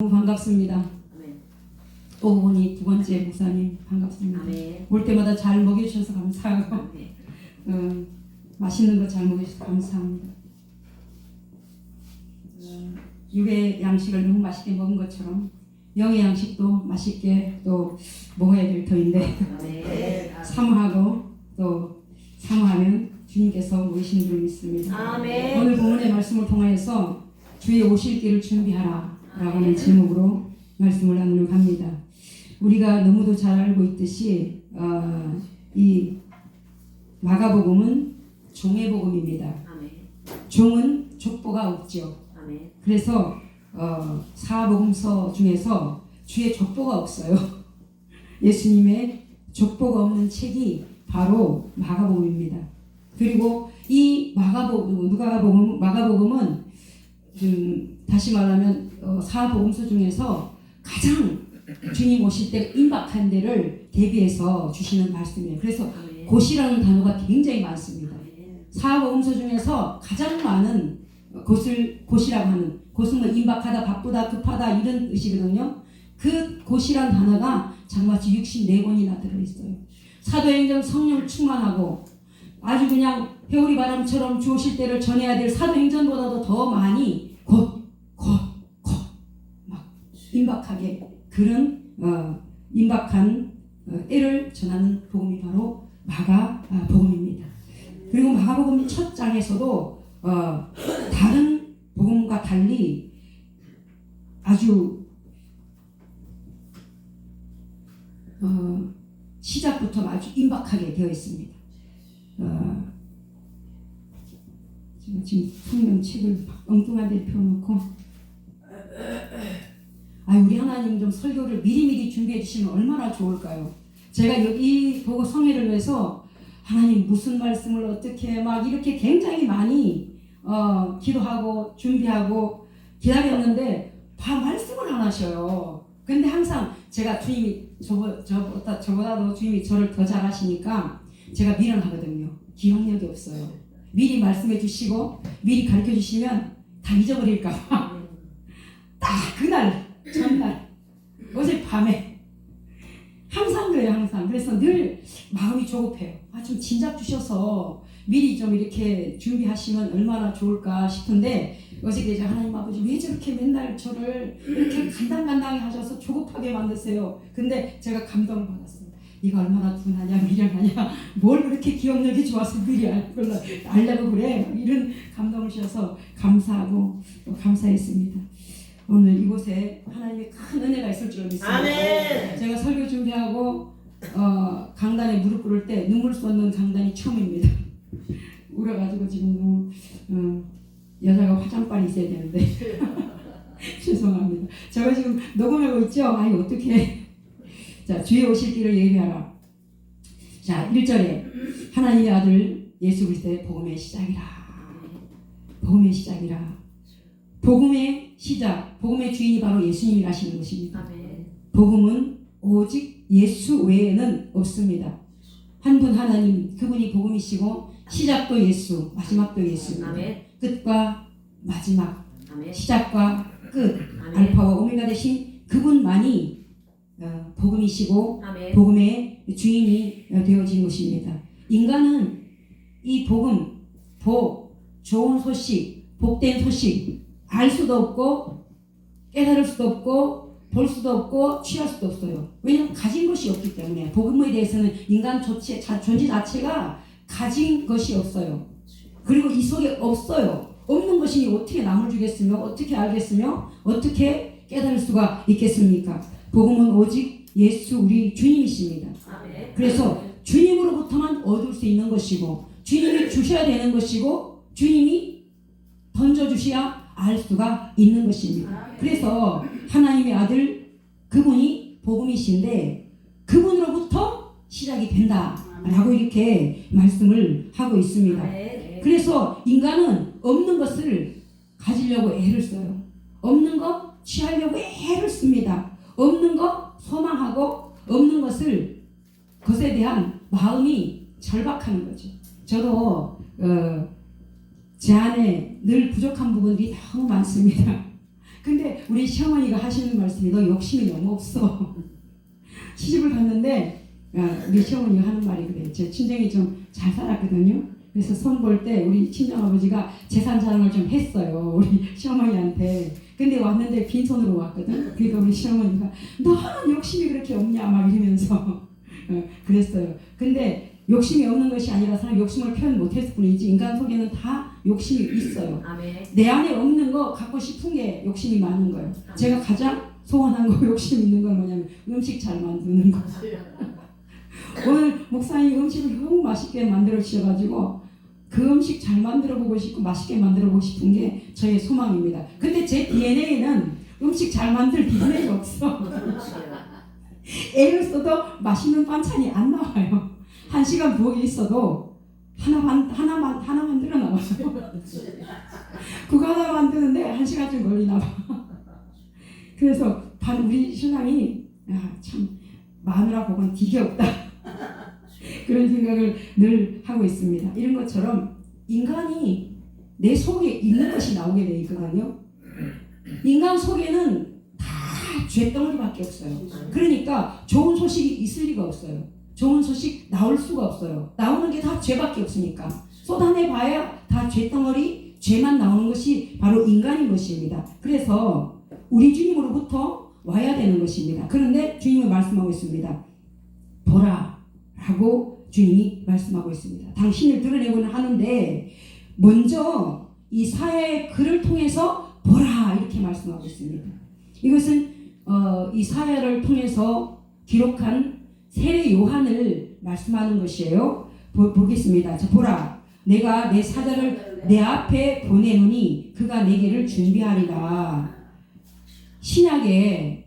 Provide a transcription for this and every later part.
너무 반갑습니다. 아멘. 또 보니 두 번째 목사님 반갑습니다. 아멘. 올 때마다 잘 먹여주셔서 감사하고 아멘. 맛있는 거 잘 먹여주셔서 감사합니다. 육의 양식을 너무 맛있게 먹은 것처럼 영의 양식도 맛있게 또 먹어야 될 터인데 아멘. 사모하고 또 사모하면 주님께서 모이신 줄 믿습니다. 아멘. 오늘 본문의 말씀을 통하여서 주의 오실 길을 준비하라 라고 하는 제목으로 말씀을 나누려고 합니다. 우리가 너무도 잘 알고 있듯이 이 마가복음은 종의 복음입니다. 아멘. 종은 족보가 없죠. 아멘. 그래서 사복음서 중에서 주의 족보가 없어요. 예수님의 족보가 없는 책이 바로 마가복음입니다. 그리고 이 마가복음은 다시 말하면 사복음서 중에서 가장 주님 오실 때 임박한 데를 대비해서 주시는 말씀이에요. 그래서 아멘. 곧이라는 단어가 굉장히 많습니다. 아멘. 사복음서 중에서 가장 많은 곧을 곧이라고 하는, 곧은 뭐 임박하다, 바쁘다, 급하다 이런 뜻이거든요. 그 곧이란 단어가 장마치 64권이나 들어있어요. 사도행전 성령 충만하고 아주 그냥 회오리 바람처럼 주 오실 때를 전해야 될 사도행전보다도 더 많이 곧 막 임박하게 그런 임박한 때를 전하는 복음이 바로 마가복음입니다. 그리고 마가복음 첫 장에서도 다른 복음과 달리 아주 시작부터 아주 임박하게 되어 있습니다. 지금 성경 책을 엉뚱한 데 펴놓고 우리 하나님 좀 설교를 미리미리 준비해 주시면 얼마나 좋을까요? 제가 여기 보고 성회를 위해서 하나님 무슨 말씀을 어떻게 막 이렇게 굉장히 많이 기도하고 준비하고 기다렸는데 말씀을 안 하셔요. 근데 항상 제가 주님이 저보다도 주님이 저를 더 잘하시니까 제가 미련하거든요. 기억력이 없어요. 미리 말씀해 주시고 미리 가르쳐 주시면 다 잊어버릴까 봐. 딱 그날 전날 어젯밤에 항상 그래요. 항상. 그래서 늘 마음이 조급해요. 좀 진작 주셔서 미리 좀 이렇게 준비하시면 얼마나 좋을까 싶은데 어저께 제가 하나님 아버지 왜 저렇게 맨날 저를 이렇게 간당간당하게 하셔서 조급하게 만드세요. 근데 제가 감동을 받았습니다. 네가 얼마나 둔하냐 미련하냐 뭘 그렇게 기억력이 좋아서 미리 알려고 그래. 이런 감동을 주셔서 감사하고 감사했습니다. 오늘 이곳에 하나님의 큰 은혜가 있을 줄 믿습니다. 아멘. 제가 설교 준비하고 강단에 무릎 꿇을 때 눈물 쏟는 강단이 처음입니다. 울어가지고 지금 너무 여자가 화장빨이 있어야 되는데 죄송합니다. 제가 지금 녹음하고 있죠? 어떻게 자, 주의 오실 길을 예비하라. 자, 1절에 하나님의 아들 예수 그리스도의 복음의 시작이라. 복음의 시작이라. 복음의 시작, 복음의 주인이 바로 예수님이라시는 것입니다. 아멘. 복음은 오직 예수 외에는 없습니다. 한 분 하나님, 그분이 복음이시고 시작도 예수, 마지막도 예수입니다. 아멘. 끝과 마지막, 아멘. 시작과 끝, 아멘. 알파와 오메가 되신 그분만이 복음이시고 아멘. 복음의 주인이 되어진 것입니다. 인간은 이 복음, 좋은 소식, 복된 소식 알 수도 없고 깨달을 수도 없고 볼 수도 없고 취할 수도 없어요. 왜냐하면 가진 것이 없기 때문에. 복음에 대해서는 인간 존재 자체가 가진 것이 없어요. 그리고 이 속에 없어요. 없는 것이니 어떻게 남을 주겠으며 어떻게 알겠으며 어떻게 깨달을 수가 있겠습니까? 복음은 오직 예수 우리 주님이십니다. 아멘. 그래서 주님으로부터만 얻을 수 있는 것이고 주님이 주셔야 되는 것이고 주님이 던져주셔야 알 수가 있는 것입니다. 그래서 하나님의 아들 그분이 복음이신데 그분으로부터 시작이 된다라고 이렇게 말씀을 하고 있습니다. 그래서 인간은 없는 것을 가지려고 애를 써요. 없는 것 취하려고 애를 씁니다. 없는 것 소망하고 없는 것에 대한 마음이 절박하는 거죠. 저도 제 안에 늘 부족한 부분들이 너무 많습니다. 근데 우리 시어머니가 하시는 말씀이 너 욕심이 너무 없어. 시집을 갔는데 우리 시어머니가 하는 말이 그래요. 제 친정이 좀 잘 살았거든요. 그래서 손 볼 때 우리 친정아버지가 재산 자랑을 좀 했어요. 우리 시어머니한테. 근데 왔는데 빈손으로 왔거든. 그러니까 우리 시어머니가 너는 욕심이 그렇게 없냐 막 이러면서 그랬어요. 근데 욕심이 없는 것이 아니라 사람 욕심을 표현 못했을 뿐이지 인간 속에는 다 욕심이 있어요. 아멘. 내 안에 없는 거 갖고 싶은 게 욕심이 많은 거예요. 제가 가장 소원한 거 욕심 있는 건 뭐냐면 음식 잘 만드는 거. 오늘 목사님이 음식을 너무 맛있게 만들어 주셔가지고 그 음식 잘 만들어 보고 싶고 맛있게 만들어 보고 싶은 게 저의 소망입니다. 근데 제 DNA는 음식 잘 만들 DNA가 없어. 애를 써도 맛있는 반찬이 안 나와요. 1시간 부엌에 있어도 하나 만들어 나와요. 그거 하나 만드는데 1시간쯤 걸리나 봐. 그래서 바로 우리 신랑이 참 마누라 복은 되게 없다. 그런 생각을 늘 하고 있습니다. 이런 것처럼 인간이 내 속에 있는 것이 나오게 돼 있거든요. 인간 속에는 다 죄덩어리밖에 없어요. 그러니까 좋은 소식이 있을 리가 없어요. 좋은 소식 나올 수가 없어요. 나오는 게 다 죄밖에 없으니까. 쏟아내봐야 다 죄덩어리, 죄만 나오는 것이 바로 인간인 것입니다. 그래서 우리 주님으로부터 와야 되는 것입니다. 그런데 주님은 말씀하고 있습니다. 보라 라고 주님이 말씀하고 있습니다. 당신을 드러내고는 하는데 먼저 이 사야의 글을 통해서 보라 이렇게 말씀하고 있습니다. 이것은 이 사야를 통해서 기록한 세례 요한을 말씀하는 것이에요. 보겠습니다. 자, 보라 내가 내 사자를 내 앞에 보내노니 그가 내게를 준비하리라. 신약에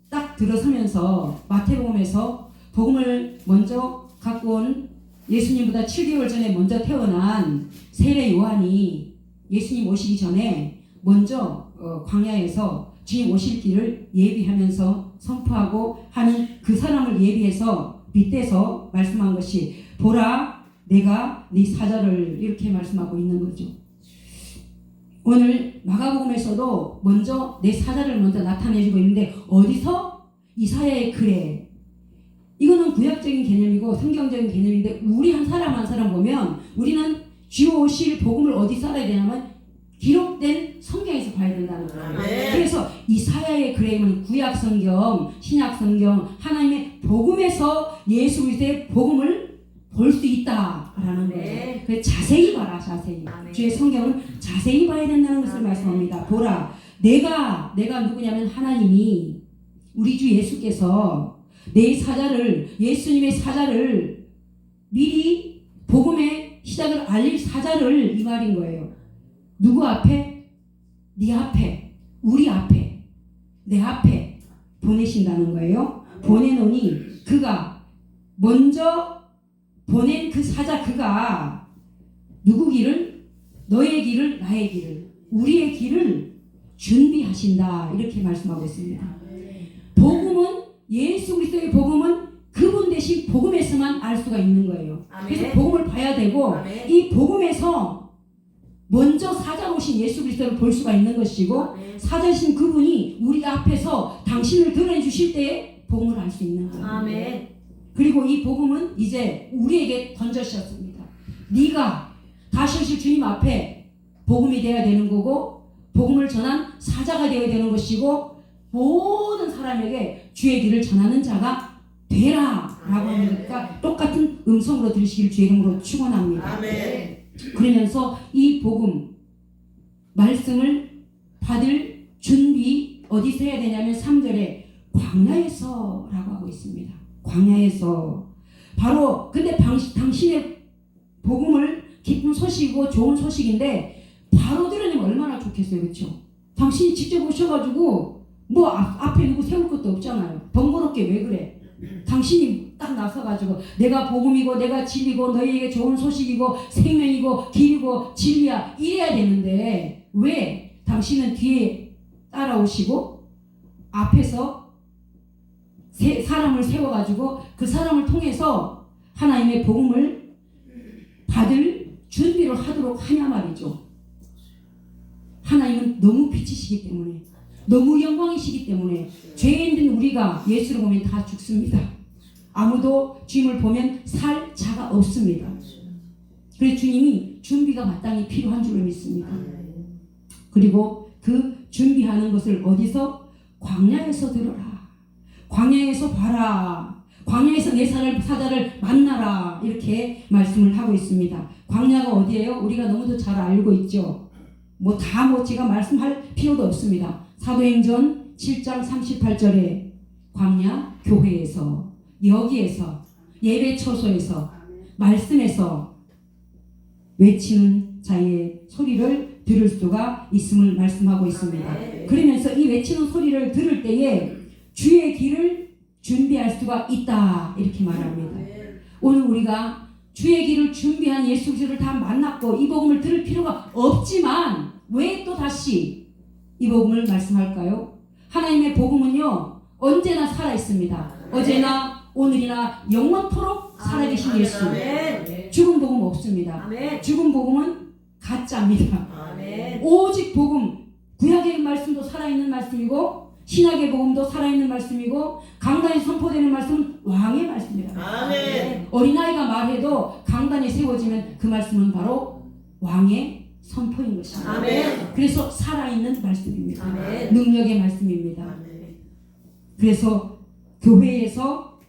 딱 들어서면서 마태복음에서 복음을 먼저 갖고 온 예수님보다 7개월 전에 먼저 태어난 세례 요한이 예수님 오시기 전에 먼저 광야에서 주님 오실 길을 예비하면서 선포하고 하는 그 사람을 예비해서 빗대서 말씀한 것이 보라 내가 네 사자를 이렇게 말씀하고 있는 거죠. 오늘 마가복음에서도 먼저 내 사자를 먼저 나타내주고 있는데 어디서? 이사야의 글에. 이거는 구약적인 개념이고 성경적인 개념인데 우리 한 사람 보면 우리는 주 오실 복음을 어디서 알아야 되냐면 기록된 성경에서 봐야 된다는 거예요. 그래서 이사야의 글에는 구약 성경, 신약 성경, 하나님의 복음에서 예수 그리스도의 복음을 볼 수 있다라는 거예요. 그래서 자세히 봐라, 자세히. 주의 성경은 자세히 봐야 된다는 것을 말씀합니다. 보라, 내가 누구냐면 하나님이 우리 주 예수께서 내 사자를 예수님의 사자를 미리 복음의 시작을 알릴 사자를 이 말인 거예요. 누구 앞에? 네 앞에, 우리 앞에, 내 앞에 보내신다는 거예요. 보내노니 그가 먼저 보낸 그 사자 그가 누구 길을? 너의 길을, 나의 길을, 우리의 길을 준비하신다 이렇게 말씀하고 있습니다. 복음은 예수 그리스도의 복음은 그분 대신 복음에서만 알 수가 있는 거예요. 그래서 복음을 봐야 되고 이 복음에서 먼저 사자 오신 예수 그리스도를 볼 수가 있는 것이고 사자신 그분이 우리 앞에서 당신을 드러내 주실 때에 복음을 알 수 있는 거예요. 그리고 이 복음은 이제 우리에게 던져주셨습니다. 네가 다시 오실 주님 앞에 복음이 되어야 되는 거고 복음을 전한 사자가 되어야 되는 것이고 모든 사람에게 주의 길을 전하는 자가 되라 라고 하니까 똑같은 음성으로 들으시길 주의 이름으로 축원합니다. 그러면서 이 복음 말씀을 받을 준비 어디서 해야 되냐면 3절에 광야에서 라고 하고 있습니다. 광야에서 바로 근데 당신의 복음을 기쁜 소식이고 좋은 소식인데 바로 들으면 얼마나 좋겠어요. 그렇죠? 당신이 직접 오셔가지고 뭐 앞에 누구 세울 것도 없잖아요. 번거롭게 왜 그래? 당신이 딱 나서가지고 내가 복음이고 내가 진리고 너희에게 좋은 소식이고 생명이고 길이고 진리야 이래야 되는데 왜 당신은 뒤에 따라오시고 앞에서 사람을 세워가지고 그 사람을 통해서 하나님의 복음을 받을 준비를 하도록 하냐 말이죠. 하나님은 너무 빛이시기 때문에 너무 영광이시기 때문에 죄인된 우리가 예수를 보면 다 죽습니다. 아무도 주님을 보면 살 자가 없습니다. 그래서 주님이 준비가 마땅히 필요한 줄로 믿습니다. 그리고 그 준비하는 것을 어디서? 광야에서 들어라. 광야에서 봐라. 광야에서 내 사자를 만나라. 이렇게 말씀을 하고 있습니다. 광야가 어디예요? 우리가 너무도 잘 알고 있죠. 제가 말씀할 필요도 없습니다. 사도행전 7장 38절에 광야 교회에서, 여기에서, 예배 처소에서, 말씀에서 외치는 자의 소리를 들을 수가 있음을 말씀하고 있습니다. 그러면서 이 외치는 소리를 들을 때에 주의 길을 준비할 수가 있다 이렇게 말합니다. 오늘 우리가 주의 길을 준비한 예수 그리스도를 다 만났고 이 복음을 들을 필요가 없지만 왜 또 다시 이 복음을 말씀할까요? 하나님의 복음은요 언제나 살아 있습니다. 어제나 오늘이나 영원토록 살아계신 예수. 죽은 복음 없습니다. 죽은 복음은 가짜입니다. 오직 복음, 구약의 말씀도 살아있는 말씀이고 신약의 복음도 살아있는 말씀이고 강단에 선포되는 말씀은 왕의 말씀이다. 어린아이가 말해도 강단에 세워지면 그 말씀은 바로 왕의 선포인 것입니다. 그래서 살아있는 말씀입니다. 능력의 말씀입니다. 그래서 교회에서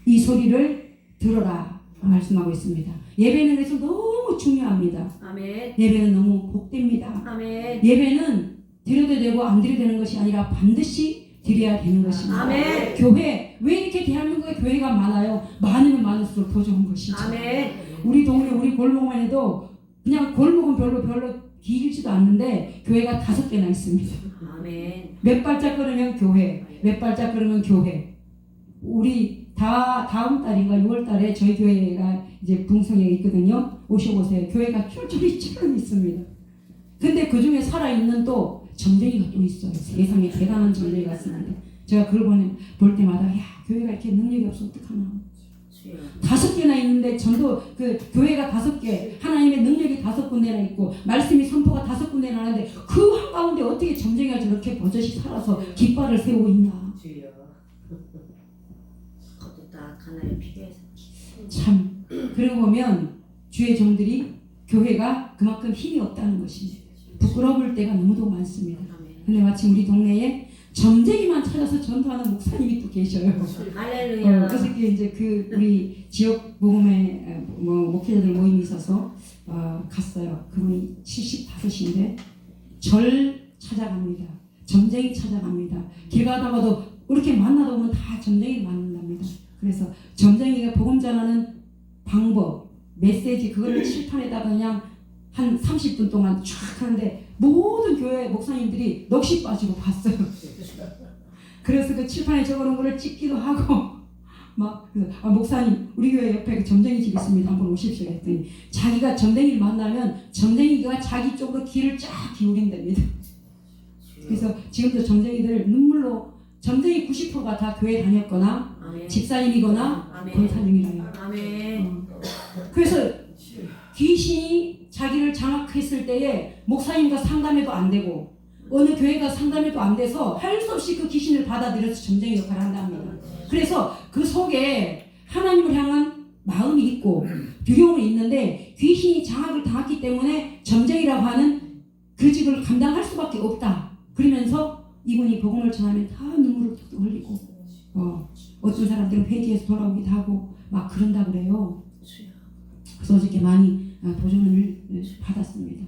이 소리를 들어라 말씀하고 있습니다. 예배는 그래서 너무 중요합니다. 예배는 너무 복됩니다. 예배는 드려도 되고 안 드려도 되는 것이 아니라 반드시 드려야 되는 것입니다. 교회, 왜 이렇게 대한민국에 교회가 많아요? 많으면 많을수록 더 좋은 것이죠. 우리 동네 우리 골목만 해도 그냥 골목은 별로 길지도 않는데 교회가 5개나 있습니다. 몇 발짝 걸으면 교회, 몇 발짝 걸으면 교회. 우리 다음 달인가 6월 달에 저희 교회가 이제 붕성에 있거든요. 오셔보세요. 교회가 쫄쫄이 있습니다. 근데 그 중에 살아있는 또 점쟁이가 또 있어요. 세상에 대단한 점쟁이 같습니다. 제가 그걸 볼 때마다 야 교회가 이렇게 능력이 없어 어떡하나. 5개나 있는데 전도 그 교회가 5개, 하나님의 능력이 5군데나 있고 말씀이 선포가 5군데나 하는데 그 한가운데 어떻게 점쟁이가 저렇게 버젓이 살아서 깃발을 세우고 있나. 참 그러고 보면 주의 종들이 교회가 그만큼 힘이 없다는 것입니다. 부끄러울 때가 너무도 많습니다. 근데 마침 우리 동네에 점쟁이만 찾아서 전도하는 목사님이 또 계셔요. 그래서 이제 우리 지역 복음의 목회자들 모임이 있어서 갔어요. 그분이 75인데 절 찾아갑니다. 점쟁이 찾아갑니다. 길 가다가도 이렇게 만나다 보면 다 점쟁이를 만난답니다. 그래서 점쟁이가 복음 전하는 방법, 메시지 그거를 칠판에다가 그냥 한 30분 동안 쫙 하는데 모든 교회 목사님들이 넋이 빠지고 봤어요. 그래서 그 칠판에 적어놓은 거를 찍기도 하고 목사님 우리 교회 옆에 그 점쟁이 집 있습니다. 한번 오십시오 했더니 자기가 점쟁이를 만나면 점쟁이가 자기 쪽으로 귀를 쫙 기울인답니다. 그래서 지금도 점쟁이들 눈물로 점쟁이 90%가 다 교회 다녔거나 집사님이거나 권사님이라요. 그래서 귀신이 자기를 장악했을 때에 목사님과 상담해도 안 되고 어느 교회가 상담해도 안 돼서 할 수 없이 그 귀신을 받아들여서 점쟁이 역할을 한답니다. 그래서 그 속에 하나님을 향한 마음이 있고 두려움이 있는데 귀신이 장악을 당했기 때문에 점쟁이라고 하는 그 직을 감당할 수밖에 없다. 그러면서 이분이 복음을 전하면 다 눈물을 툭툭 흘리고 어떤 사람들은 회개해서 돌아오기도 하고 막 그런다 그래요. 그래서 어저께 많이 도전을 받았습니다.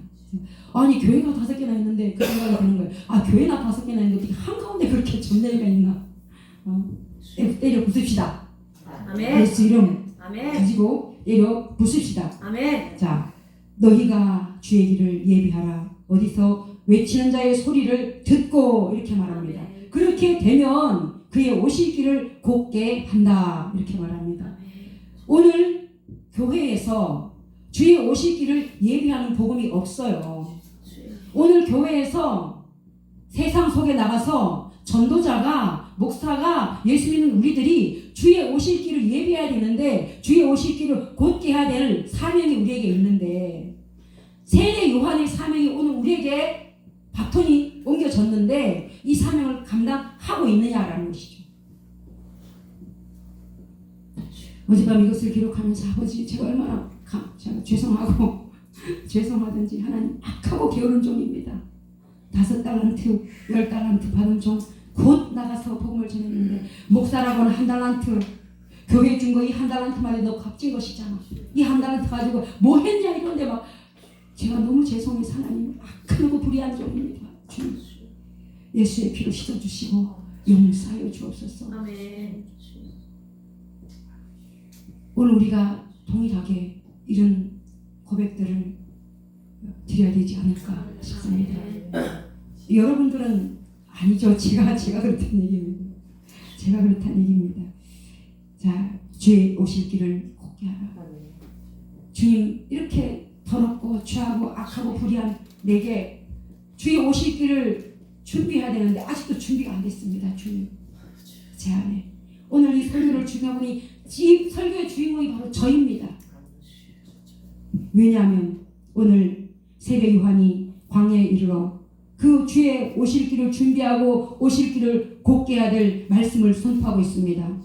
아니 교회가 5개나 있는데 그 생각이 드는 거예요. 교회나 5개나 있는데 어떻게 한가운데 그렇게 점쟁이가 있나. 때려 부숩시다. 예수 이름 가지고 때려 부숩시다. 자, 너희가 주의 길을 예비하라. 어디서 외치는 자의 소리를 듣고 이렇게 말합니다. 그렇게 되면 그의 오실 길을 곱게 한다 이렇게 말합니다. 오늘 교회에서 주의 오실 길을 예비하는 복음이 없어요. 오늘 교회에서 세상 속에 나가서 전도자가 목사가 예수 믿는 우리들이 주의 오실 길을 예비해야 되는데 주의 오실 길을 곧게 해야 될 사명이 우리에게 있는데 세례 요한의 사명이 오늘 우리에게 바톤이 옮겨졌는데 이 사명을 감당하고 있느냐라는 것이죠. 어젯밤 이것을 기록하면서 아버지 제가 얼마나 제가 죄송하고 죄송하든지 하나님 악하고 게으른 종입니다. 5달란트 10달란트 받은 종 곧 나가서 복음을 전했는데 목사라고는 1달란트 교회 준 거 이 1달란트만 해도 값진 것이잖아. 이 1달란트 가지고 뭐 했냐 이런데 막 제가 너무 죄송해서 하나님 악하고 불의한 종입니다. 주님 예수의 피로 씻어주시고 용서하여 주옵소서. 아멘. 오늘 우리가 동일하게 이런 고백들을 드려야 되지 않을까 싶습니다. 여러분들은 아니죠. 제가 그렇다는 얘기입니다. 제가 그렇다는 얘기입니다. 자, 주의 오실 길을 곱게 하라. 주님 이렇게 더럽고 죄하고 악하고 불의한 내게 주의 오실 길을 준비해야 되는데 아직도 준비가 안 됐습니다. 주님 제 안에 오늘 이 설교를 준비하니 이 설교의 주인공이 바로 저입니다. 왜냐하면 오늘 세례 요한이 광야에 이르러 그 주의 오실 길을 준비하고 오실 길을 곱게 해야 될 말씀을 선포하고 있습니다.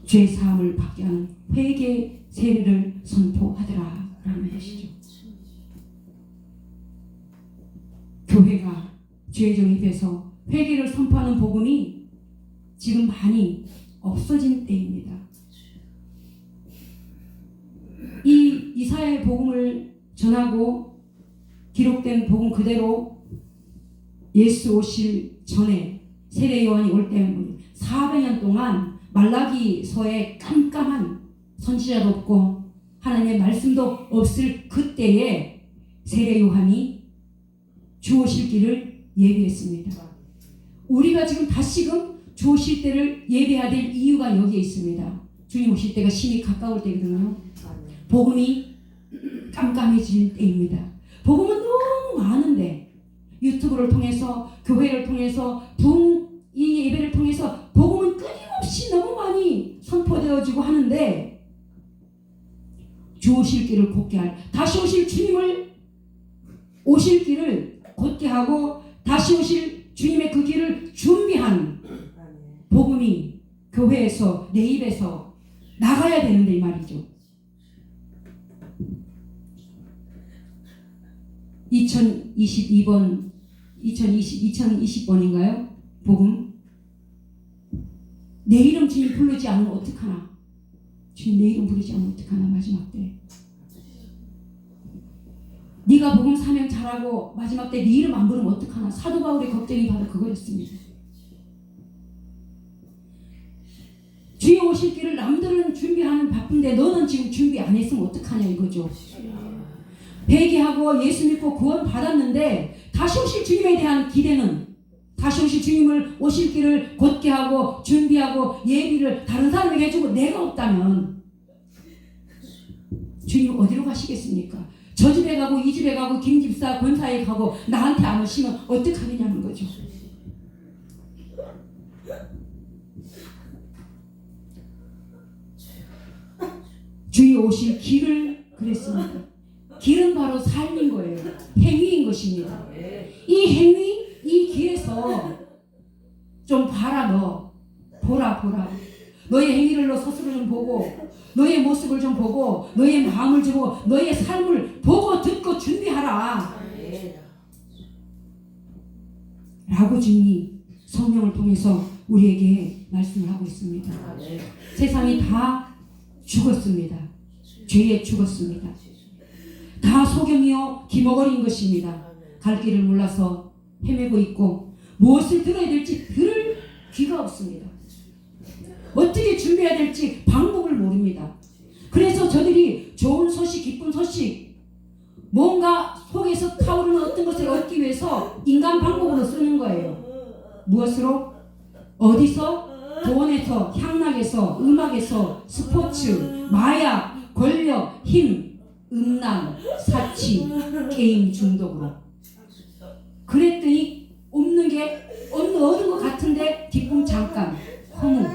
죄 사함을 받게 하는 회개 세례를 선포하더라 라는 것이죠. 교회가 죄종 입에서 회개를 선포하는 복음이 지금 많이 없어진 때입니다. 이 이사야의 복음을 전하고 기록된 복음 그대로 예수 오실 전에 세례 요한이 올 때는 400년 동안 말라기서에 깜깜한 선지자도 없고 하나님의 말씀도 없을 그때에 세례 요한이 주 오실 길을 예비했습니다. 우리가 지금 다시금 주 오실 때를 예배해야 될 이유가 여기에 있습니다. 주님 오실 때가 심히 가까울 때거든요. 복음이 깜깜해질 때입니다. 복음은 너무 많은데 유튜브를 통해서 교회를 통해서 이 예배를 통해서 복음은 끊임없이 너무 많이 선포되어지고 하는데 주 오실 길을 곧게 할 다시 오실 주님을 오실 길을 곧게 하고 다시 오실 주님의 그 길을 준비한 복음이 교회에서 내 입에서 나가야 되는데 이 말이죠. 2020번인가요? 복음. 내 이름 주님 부르지 않으면 어떡하나? 주님 내 이름 부르지 않으면 어떡하나? 마지막 때. 네가 복음 사명 잘하고 마지막 때 네 이름 안 부르면 어떡하나? 사도 바울의 걱정이 바로 그거였습니다. 주의 오실 길을 남들은 준비하는 바쁜데 너는 지금 준비 안 했으면 어떡하냐 이거죠. 회개하고 예수 믿고 구원 받았는데 다시 오실 주님에 대한 기대는 다시 오실 주님을 오실 길을 곧게 하고 준비하고 예비를 다른 사람에게 해주고 내가 없다면 주님 어디로 가시겠습니까? 저 집에 가고 이 집에 가고 김집사 권사에 가고 나한테 안 오시면 어떡하겠냐는 거죠. 주의 오실 길을 그랬습니다. 길은 바로 삶인 거예요. 행위인 것입니다. 이 행위, 이 길에서 좀 봐라 너. 보라. 너의 행위를 너 스스로 좀 보고 너의 모습을 좀 보고 너의 마음을 좀 보고 너의 삶을 보고 듣고 준비하라. 라고 주님이 성령을 통해서 우리에게 말씀을 하고 있습니다. 세상이 다 죽었습니다. 죄에 죽었습니다. 다 소경이요 기머거리인 것입니다. 갈 길을 몰라서 헤매고 있고 무엇을 들어야 될지 들을 귀가 없습니다. 어떻게 준비해야 될지 방법을 모릅니다. 그래서 저들이 좋은 소식, 기쁜 소식, 뭔가 속에서 타오르는 어떤 것을 얻기 위해서 인간 방법으로 쓰는 거예요. 무엇으로? 어디서? 돈에서, 향락에서, 음악에서, 스포츠, 마약, 권력, 힘, 음란, 사치, 게임 중독으로. 그랬더니 얻은 것 같은데 기쁨 잠깐, 허무로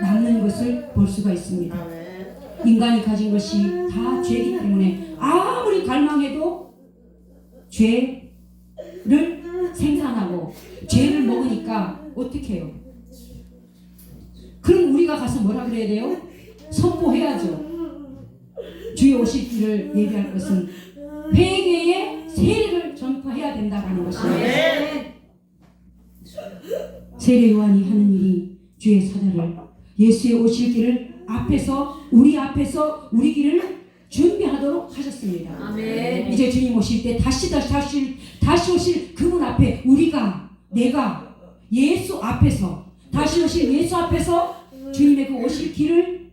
남는 것을 볼 수가 있습니다. 인간이 가진 것이 다 죄이기 때문에 아무리 갈망해도 죄 생산하고 죄를 먹으니까 어떻게 해요? 그럼 우리가 가서 뭐라 그래야 돼요? 선포해야죠. 주의 오실 길을 예비할 것은 회개의 세례를 전파해야 된다는 것입니다. 세례 요한이 하는 일이 주의 사자를 예수의 오실 길을 앞에서 우리 길을 준비하도록 하셨습니다. 아멘. 이제 주님 오실 때 다시 오실 그분 앞에 내가 예수 앞에서 다시 오실 예수 앞에서 주님의 그 오실 길을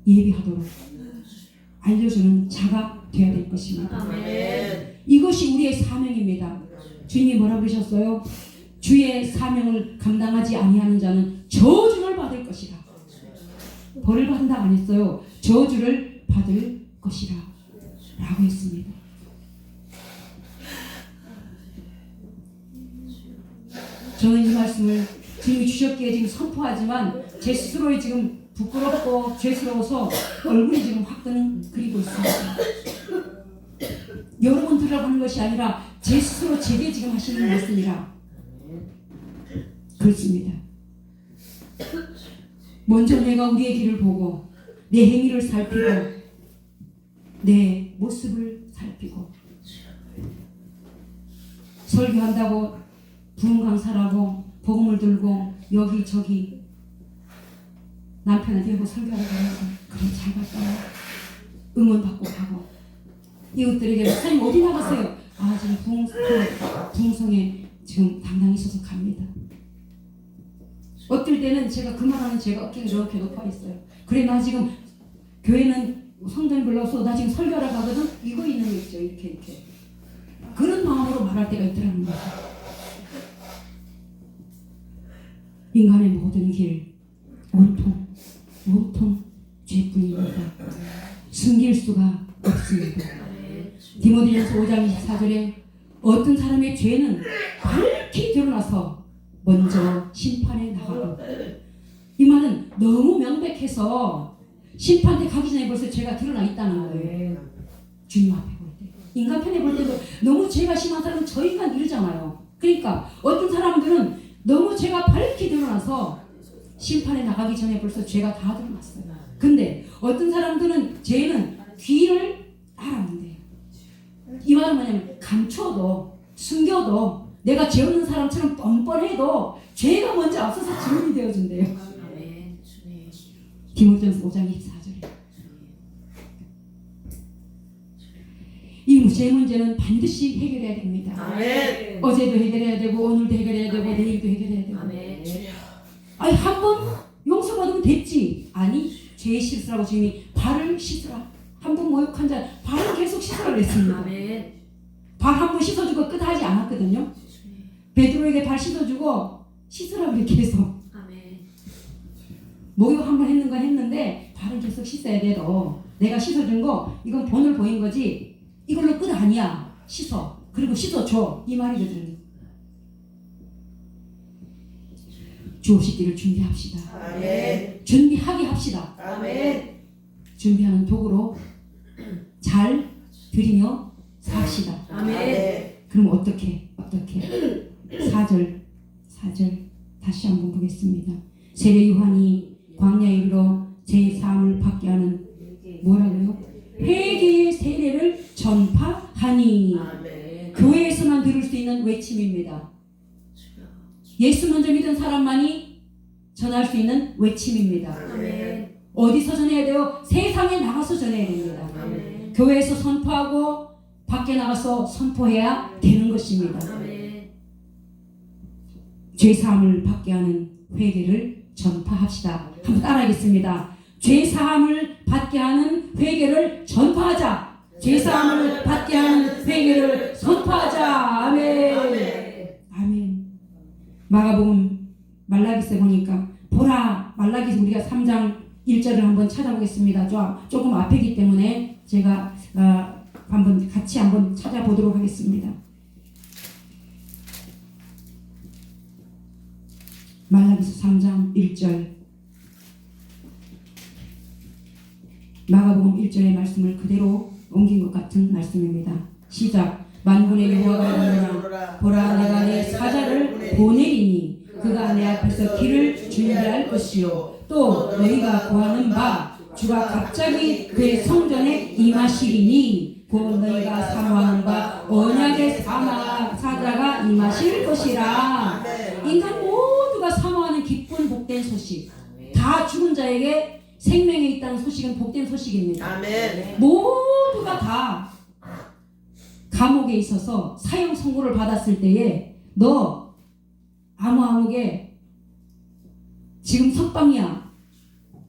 예비하도록 알려주는 자가 되어야 될 것입니다. 아멘. 이것이 우리의 사명입니다. 주님이 뭐라 그러셨어요? 주의 사명을 감당하지 아니하는 자는 저주를 받을 것이라. 벌을 받는다 안 했어요. 저주를 받을 것이라 라고 했습니다. 저는 이 말씀을 주님이 주셨기에 지금 선포하지만 제 스스로에 지금 부끄럽고 죄스러워서 얼굴이 지금 화끈 그리고 있습니다. 여러분 들어가는 것이 아니라 제 스스로 제게 지금 하시는 말씀이라 그렇습니다. 먼저 내가 우리의 길을 보고 내 행위를 살피고 내 모습을 살피고 설교한다고 부흥 강사라고 복음을 들고 여기저기 남편한테 하고 설교하러 가면서 그래 잘 갔다 응원받고 가고 이웃들에게 목사님 어디 나가세요? 아 지금 부흥성에 지금 당당히 있어서 갑니다. 어떨 때는 제가 그 말하는 제가 어깨가 이렇게 높아 있어요. 그래 나 지금 교회는 성도님 불러서 나 지금 설교하러 가거든. 이거 있는 거 있죠. 이렇게 그런 마음으로 말할 때가 있더라는 거죠. 인간의 모든 길 온통 죄뿐입니다. 숨길 수가 없습니다. 디모데전서 5장 24절에 어떤 사람의 죄는 밝히 드러나서 먼저 심판에 나가고 이 말은 너무 명백해서 심판대 가기 전에 벌써 죄가 드러나 있다는 거예요. 주님 앞에 볼 때. 인간 편에 볼 때도 너무 죄가 심한 사람은 저 인간 이러잖아요. 그러니까 어떤 사람들은 너무 죄가 밝히 드러나서 심판에 나가기 전에 벌써 죄가 다 드러났어요. 근데 어떤 사람들은 죄는 귀를 알았는데요. 이 말은 뭐냐면 감춰도 숨겨도 내가 죄 없는 사람처럼 뻔뻔해도 죄가 먼저 앞서서 증인이 되어준대요. 디모데전서 5장 24절에 이 죄 문제는 반드시 해결해야 됩니다. 아멘. 어제도 해결해야 되고 오늘도 해결해야 되고 내일도 해결해야 되고 아멘. 아니 한 번 용서받으면 됐지. 아니 죄의 실수라고 주님이 발을 씻으라. 한 번 모욕한 자 발을 계속 씻으라 그랬습니다. 아멘. 발 한 번 씻어주고 끝 하지 않았거든요. 베드로에게 발 씻어주고 씻으라 그렇게 해서 아멘. 목욕 한 번 했는 건 했는데 발은 계속 씻어야 돼. 너 내가 씻어준 거 이건 본을 보인 거지 이걸로 끝 아니야. 씻어. 그리고 씻어줘. 이 말이거든요. 주 오시기를 준비합시다. 아멘. 준비하게 합시다. 아멘. 준비하는 도구로 잘 드리며 삽시다. 아멘. 그럼 어떻게 4절 다시 한번 보겠습니다. 세례 요한이 광야에 이르러 제 사함을 받게 하는 뭐라고요? 회개의 세례를 전파하니. 아멘. 교회에서만 들을 수 있는 외침입니다. 예수 먼저 믿은 사람만이 전할 수 있는 외침입니다. 아멘. 어디서 전해야 돼요? 세상에 나가서 전해야 됩니다. 아멘. 교회에서 선포하고 밖에 나가서 선포해야 되는 것입니다. 아멘. 죄사함을 받게 하는 회개를 전파합시다. 한번 따라하겠습니다. 죄사함을 받게 하는 회개를 전파하자. 죄사함을 받게 하는 회개를 선포하자. 아멘. 아멘. 마가복음 말라기서 보니까 보라 말라기서 우리가 3장 1절을 한번 찾아보겠습니다. 조금 앞이기 때문에 제가 같이 한번 찾아보도록 하겠습니다. 말라기서 3장 1절 마가복음 1절의 말씀을 그대로 옮긴 것 같은 말씀입니다. 시작. 만군의 여호와가 이르노라. 보라, 내가 내 사자를 보내리니 그가 내 앞에서 길을 준비할 것이요 또 너희가 구하는 바 주가 갑자기 그의 성전에 임하시리니 곧 너희가 사모하는 바 언약의 사자가 임하실 것이라. 인간 모두가 사모하는 기쁜 복된 소식, 다 죽은 자에게 생명에 있다는 소식은 복된 소식입니다. 아멘. 모두가 다 감옥에 있어서 사형 선고를 받았을 때에 너 아무게 지금 석방이야,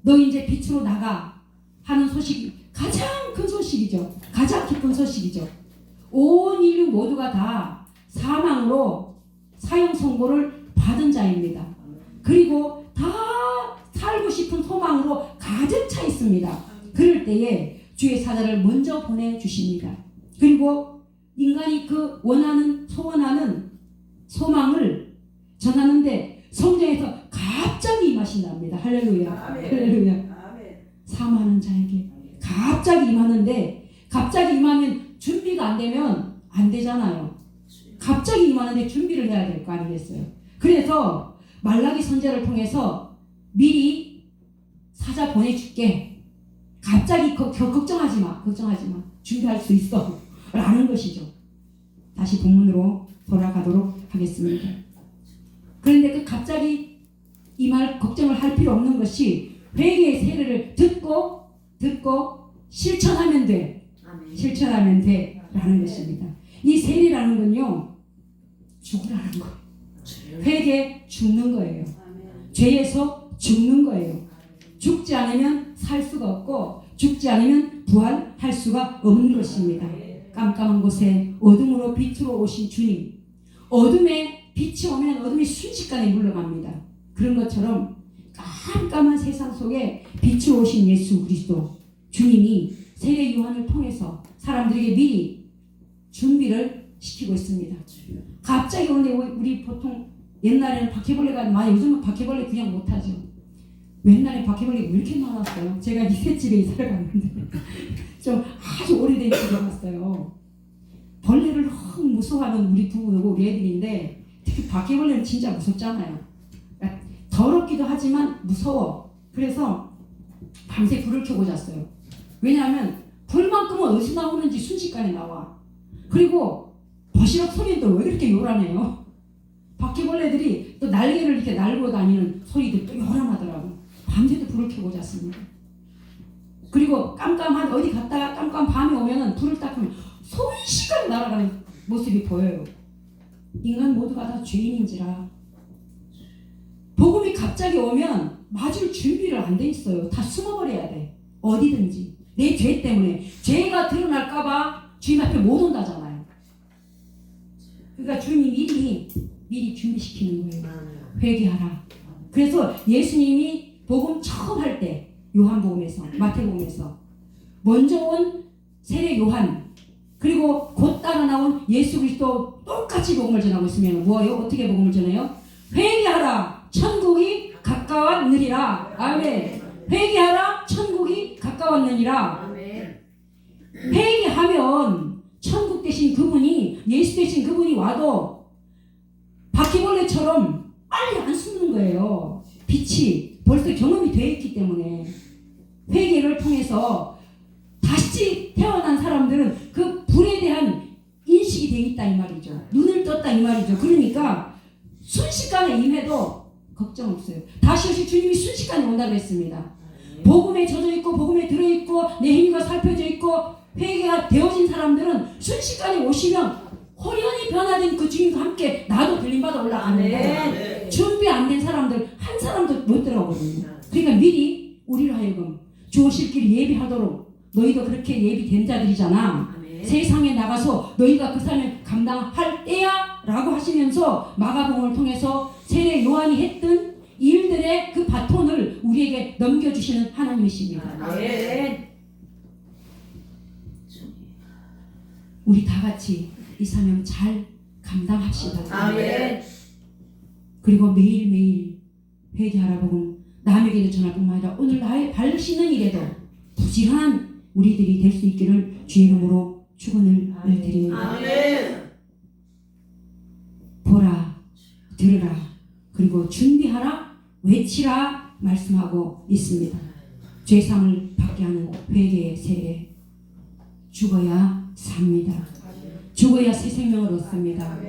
너 이제 빛으로 나가 하는 소식이 가장 큰 소식이죠. 가장 기쁜 소식이죠. 온 인류 모두가 다 사망으로 사형 선고를 받은 자입니다. 그리고 다 살고 싶은 소망으로 가득 차 있습니다. 그럴 때에 주의 사자를 먼저 보내주십니다. 그리고 인간이 그 소원하는 소망을 전하는데 성전에서 갑자기 임하신답니다. 할렐루야. 할렐루야. 사모하는 자에게 갑자기 임하는데, 갑자기 임하면 준비가 안 되면 안 되잖아요. 갑자기 임하는데 준비를 해야 될 거 아니겠어요. 그래서 말라기 선지자를 통해서 미리 사자 보내줄게, 갑자기 걱정하지 마 준비할 수 있어 라는 것이죠. 다시 본문으로 돌아가도록 하겠습니다. 그런데 그 갑자기 임할 걱정을 할 필요 없는 것이 회개의 세례를 듣고 실천하면 돼. 실천하면 돼 라는 것입니다. 이 세례라는 건요, 죽으라는 거예요. 회개 죽는 거예요. 죄에서 죽는 거예요. 죽지 않으면 살 수가 없고 죽지 않으면 부활할 수가 없는 것입니다. 깜깜한 곳에 어둠으로 빛으로 오신 주님, 어둠에 빛이 오면 어둠이 순식간에 물러갑니다. 그런 것처럼 깜깜한 세상 속에 빛이 오신 예수 그리스도 주님이 세례 요한을 통해서 사람들에게 미리 준비를 시키고 있습니다. 갑자기 오는데 우리 보통 옛날에는 바퀴벌레가 많이, 요즘은 바퀴벌레 그냥 못하죠. 옛날에 바퀴벌레가 왜 이렇게 많았어요? 제가 이삿집에 이사를 갔는데 좀 아주 오래된 집에 갔어요. 벌레를 너무 무서워하는 우리 부부고 우리 애들인데, 특히 바퀴벌레는 진짜 무섭잖아요. 그러니까 더럽기도 하지만 무서워. 그래서 밤새 불을 켜고 잤어요. 왜냐하면 불만큼은 어디서 나오는지 순식간에 나와. 그리고 버시락 소리는 또 왜 그렇게 요란해요? 바퀴벌레들이 또 날개를 이렇게 날고 다니는 소리도 또 요란하더라고. 밤새도 불을 켜고 잤습니다. 그리고 깜깜한 어디 갔다가 깜깜 밤에 오면은 불을 딱 끄면 순식간에 날아가는 모습이 보여요. 인간 모두가 다 죄인인지라 복음이 갑자기 오면 맞을 준비를 안 돼 있어요. 다 숨어버려야 돼. 어디든지 내 죄 때문에 죄가 드러날까봐 주님 앞에 못 온다잖아요. 그러니까 주님이 미리 준비시키는 거예요. 회개하라. 그래서 예수님이 복음 처음 할 때 요한복음에서, 마태복음에서 먼저 온 세례 요한, 그리고 곧 따라 나온 예수 그리스도 똑같이 복음을 전하고 있으면 뭐예요? 어떻게 복음을 전해요? 회개하라, 천국이 가까웠느니라. 아멘. 회개하라, 천국이 가까웠느니라. 아멘. 회개하면 천국 대신 그분이, 예수 대신 그분이 와도 바퀴벌레처럼 빨리 안 숨는 거예요. 빛이 벌써 경험이 되어 있기 때문에. 회개를 통해서 다시 태어난 사람들은 그 불에 대한 인식이 되어 있다 이 말이죠. 눈을 떴다 이 말이죠. 그러니까 순식간에 임해도 걱정 없어요. 다시 오실 주님이 순식간에 온다고 했습니다. 복음에 젖어 있고 복음에 들어 있고 내 행위가 살펴져 있고 회개가 되어진 사람들은 순식간에 오시면 호련히 변화된 그 주님과 함께 나도 들림받아 올라가는데, 준비 안 된 사람들 한 사람도 못 들어오거든요. 그러니까 미리 우리로 하여금 주 오실 길 예비하도록, 너희도 그렇게 예비된 자들이잖아. 세상에 나가서 너희가 그 삶을 감당할 때야 라고 하시면서 마가복음을 통해서 세례 요한이 했던 일들의 그 바톤을 우리에게 넘겨주시는 하나님이십니다. 아멘. 우리 다 같이 이 사명 잘 감당합시다. 아멘. 그리고 매일매일 회개하라 복음 남에게도 전할 뿐만 아니라 오늘 나의 발을 씻는 일에도 부지런한 우리들이 될 수 있기를 주의 이름으로 축원을 드립니다. 아멘. 보라, 들으라, 그리고 준비하라, 외치라 말씀하고 있습니다. 죄상을 받게 하는 회개의 세례. 죽어야 삽니다. 죽어야 새 생명을 얻습니다.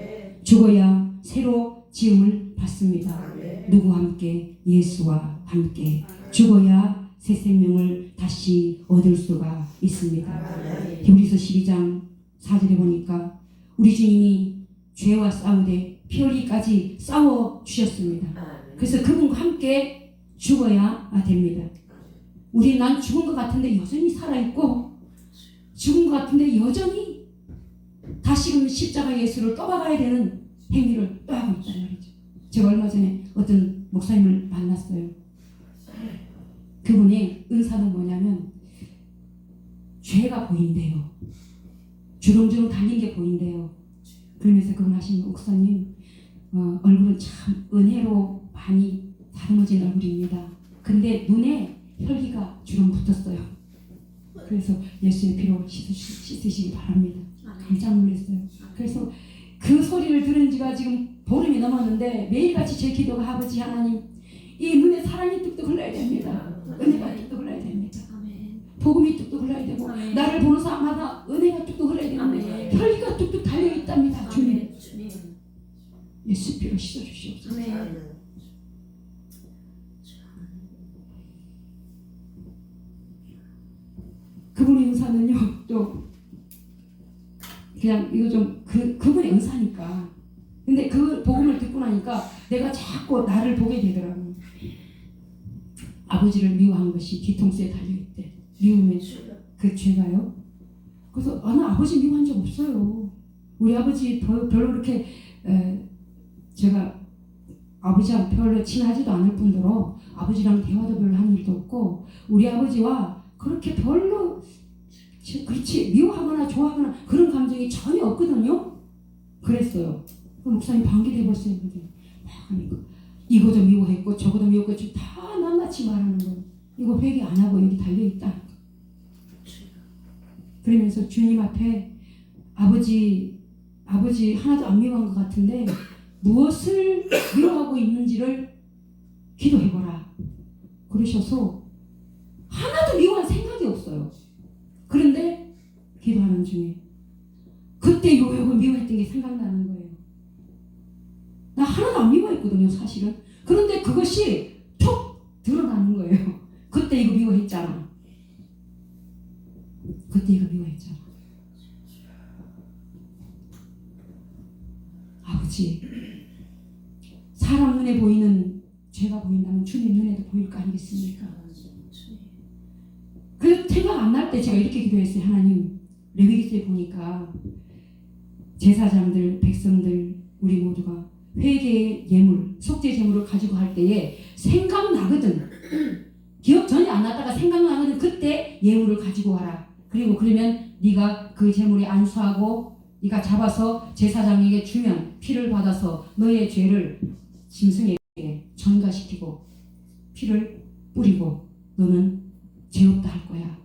죽어야 새로 지음을 받습니다. 누구와 함께? 예수와 함께. 죽어야 새 생명을 다시 얻을 수가 있습니다. 히브리서 12장 4절에 보니까 우리 주님이 죄와 싸우되 피 흘리기까지 싸워 주셨습니다. 그래서 그분과 함께 죽어야 됩니다. 우리 난 죽은 것 같은데 여전히 살아있고, 죽은 것 같은데 여전히 다시금 십자가 예수를 떠박아야 되는 행위를 또 하고 있단 말이죠. 제가 얼마 전에 어떤 목사님을 만났어요. 그분의 은사는 뭐냐면 죄가 보인대요. 주렁주렁 달린 게 보인대요. 그러면서 그분 하시는 목사님, 얼굴은 참 은혜로 많이 다듬어진 얼굴입니다. 근데 눈에 혈기가 주름 붙었어요. 그래서 예수의 피로 씻으시기 바랍니다. 깜짝 놀랐어요. 그래서 그 소리를 들은 지가 지금 보름이 넘었는데 매일같이 제 기도가 아버지 하나님, 이 눈에 사랑이 뚝뚝 흘러야 됩니다. 은혜가 뚝뚝 흘러야 됩니다. 복음이 뚝뚝 흘러야 되고, 나를 보는 사람마다 은혜가 뚝뚝 흘러야 되는데 혈기가 뚝뚝 달려있답니다. 주님, 예수 피로 씻어주시옵소서. 그분의 은사는요, 또 그냥 이거 좀 그분의 은사니까. 근데 그 복음을 듣고 나니까 내가 자꾸 나를 보게 되더라고요. 아버지를 미워한 것이 뒤통수에 달려있대. 미움의 그 죄가요. 그래서 나는 아버지 미워한 적 없어요. 우리 아버지 별로 그렇게 제가 아버지랑 별로 친하지도 않을 뿐더러 아버지랑 대화도 별로 한 일도 없고, 우리 아버지와 그렇게 별로 그렇지 미워하거나 좋아하거나 그런 감정이 전혀 없거든요. 그랬어요. 목사님 반기돼 벌써 했거든요. 막 하니까 이거도 미워했고 저거도 미워했고 지금 다 낱낱이 말하는 거예요. 이거 회개 안 하고 여기 달려있다. 그러면서 주님 앞에 아버지 하나도 안 미워한 것 같은데 무엇을 미워하고 있는지를 기도해보라 그러셔서 하나도 미워한 생각이 없어요. 그런데 기도하는 중에 그때 요거 미워했던 게 생각나는 거예요. 나 하나도 안 미워했거든요, 사실은. 그런데 그것이 툭 드러나는 거예요. 그때 이거 미워했잖아. 그때 이거 미워했잖아. 아버지, 사람 눈에 보이는 죄가 보인다면 주님 눈에도 보일 거 아니겠습니까? 그래서 생각 안 날 때 제가 이렇게 기도했어요. 하나님, 레위기서에 보니까 제사장들, 백성들, 우리 모두가 회개의 예물, 속죄 제물을 가지고 할 때에 생각나거든. 기억 전혀 안 났다가 생각나거든. 그때 예물을 가지고 와라. 그리고 그러면 네가 그 제물에 안수하고 네가 잡아서 제사장에게 주면 피를 받아서 너의 죄를 짐승에게 전가시키고 피를 뿌리고 너는 죄 없다 할 거야.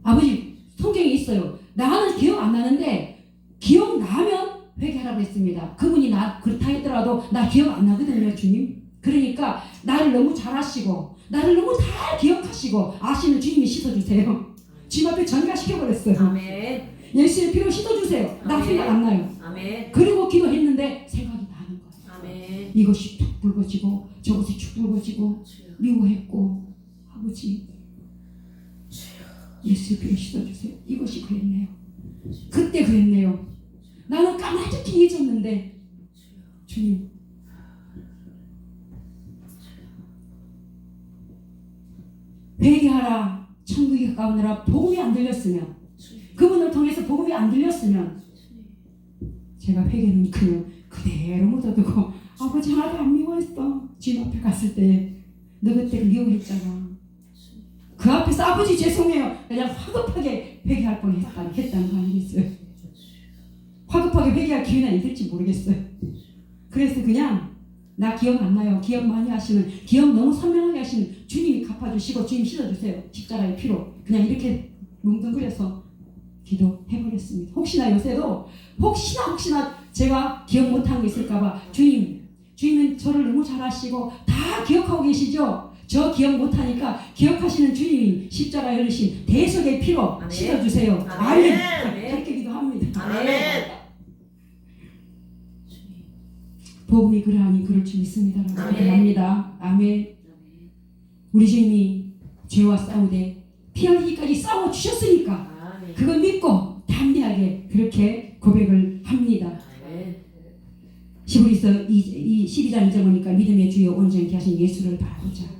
아버지, 성경에 있어요. 나는 기억 안 나는데 기억나면 회개하라고 했습니다. 그분이 나 그렇다 했더라도 나 기억 안 나거든요, 주님. 그러니까 나를 너무 잘 아시고 나를 너무 잘 기억하시고 아시는 주님이 씻어주세요. 주님 앞에 전가시켜버렸어요. 아멘. 예수의 피로 씻어주세요. 나 생각 안 나요. 아멘. 그리고 기도했는데 생각이 나는 거예요. 아멘. 이것이 툭 붉어지고 저것이 축 붉어지고 미워했고 아버지 예수의 피로 씻어주세요. 이것이 그랬네요. 그때 그랬네요. 나는 까마득히 잊었는데 주님 회개하라. 천국이 가까우느라 복음이 안 들렸으면 그분을 통해서 복음이 안 들렸으면 제가 회개는 그대로 묻어두고 아버지 하나도 안 미워했어. 주님 앞에 갔을 때 너 그때 미워했잖아. 그 앞에서 아버지 죄송해요. 그냥 화급하게 회개할 했다는 거 아니겠어요? 화급하게 회개할 기회나 있을지 모르겠어요. 그래서 그냥 나 기억 안 나요. 기억 많이 하시는, 기억 너무 선명하게 하시는 주님이 갚아주시고 주님 씻어주세요. 십자가의 피로. 그냥 이렇게 뭉뚱그려서 기도해버렸습니다. 혹시나 요새도 혹시나 제가 기억 못한 게 있을까봐 주님은 저를 너무 잘 아시고 다 기억하고 계시죠? 저 기억 못하니까 기억하시는 주님이 십자가에 흘리신 대속의 피로 아멘. 씻어주세요. 아멘. 아멘. 그렇게 기도합니다. 아멘. 복음이 그러하니 그럴 줄 믿습니다라고 아멘. 고백합니다. 아멘. 우리 주님이 죄와 싸우되 피 흘리기까지 싸워 주셨으니까 아멘. 그걸 믿고 담대하게 그렇게 고백을 합니다. 아멘. 히브리서 12장 2절 보니까 믿음의 주여 온전케 하신 예수를 바라보자.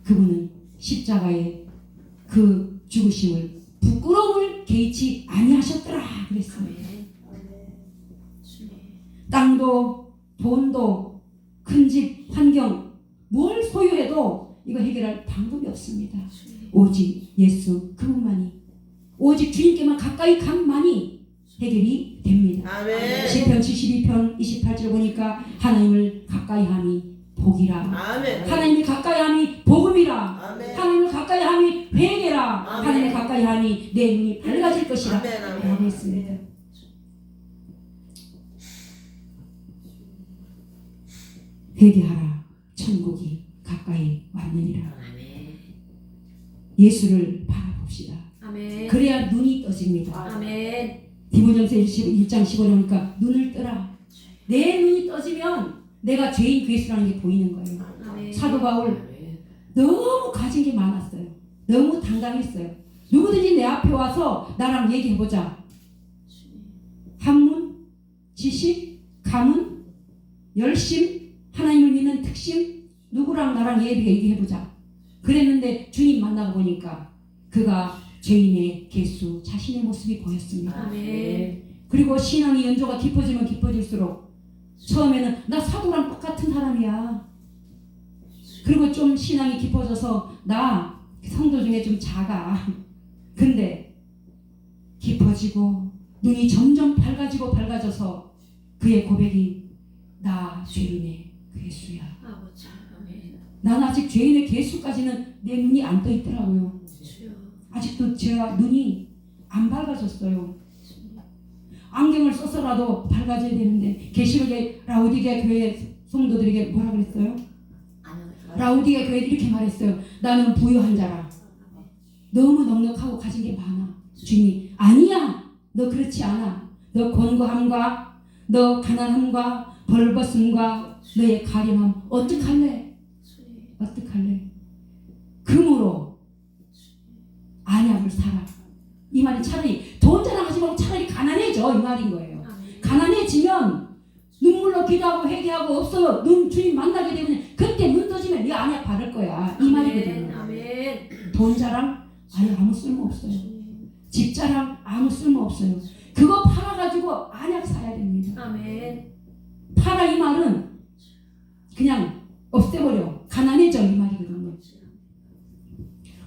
그분은 십자가의 그 죽으심을 부끄러움을 개의치 아니하셨더라 그랬습니다. 땅도 돈도 큰 집 환경 뭘 소유해도 이거 해결할 방법이 없습니다. 오직 예수 그분만이 오직 주님께만 가까이 간만이 해결이 됩니다. 아멘. 시편 72편 28절 보니까 하나님을 가까이함이 복이라. 아멘. 하나님을 가까이함이 복음이라. 아멘. 하나님을 가까이함이 회개라. 아멘. 하나님을 가까이함이 내 눈이 밝아질 것이라. 아멘, 아멘. 라고 했습니다. 회개하라. 천국이 가까이 왔느니라. 아멘. 예수를 바라봅시다. 아멘. 그래야 눈이 떠집니다. 아멘. 디모전서 1장 15절 보니까 눈을 떠라. 내 눈이 떠지면 내가 죄인 괴수라는 게 보이는 거예요. 아멘. 사도 바울 아멘. 너무 가진 게 많았어요. 너무 당당했어요. 누구든지 내 앞에 와서 나랑 얘기해보자. 학문, 지식, 가문, 열심, 하나님을 믿는 특심, 누구랑 나랑 얘기해보자. 그랬는데 주님 만나고 보니까 그가 죄인의 개수, 자신의 모습이 보였습니다. 아멘. 그리고 신앙의 연조가 깊어지면 깊어질수록 처음에는 나 사도랑 똑같은 사람이야. 그리고 좀 신앙이 깊어져서 나 성도 중에 좀 작아. 근데 깊어지고 눈이 점점 밝아져서 그의 고백이 나 죄인의 괴수야. 아버지. 아멘. 난 아직 죄인의 괴수까지는 내 눈이 안 떠 있더라고요. 주여. 아직도 제가 눈이 안 밝아졌어요. 안경을 써서라도 밝아져야 되는데 계시록의 라우디게 교회 성도들에게 뭐라 그랬어요? 라우디게 교회 이렇게 말했어요. 나는 부유한 자라. 너무 넉넉하고 가진 게 많아. 주님이 아니야. 너 그렇지 않아. 너 곤고함과 너 가난함과 벌벗음과 너의 가련함 어떡할래? 어떡할래? 금으로 안약을 사라. 이 말이 차라리 돈 자랑하지 말고 차라리 가난해져 이 말인 거예요. 아멘. 가난해지면 눈물로 기도하고 회개하고 없어 눈 주님 만나게 되면 그때 눈 떠지면 네 안약 받을 거야 이 말이거든요. 아멘. 돈 자랑 아무 쓸모 없어요. 집 자랑 아무 쓸모 없어요. 그거 팔아가지고 안약 사야 됩니다. 아멘. 팔아 이 말은 그냥 없애버려. 가난해져 이 말이거든요.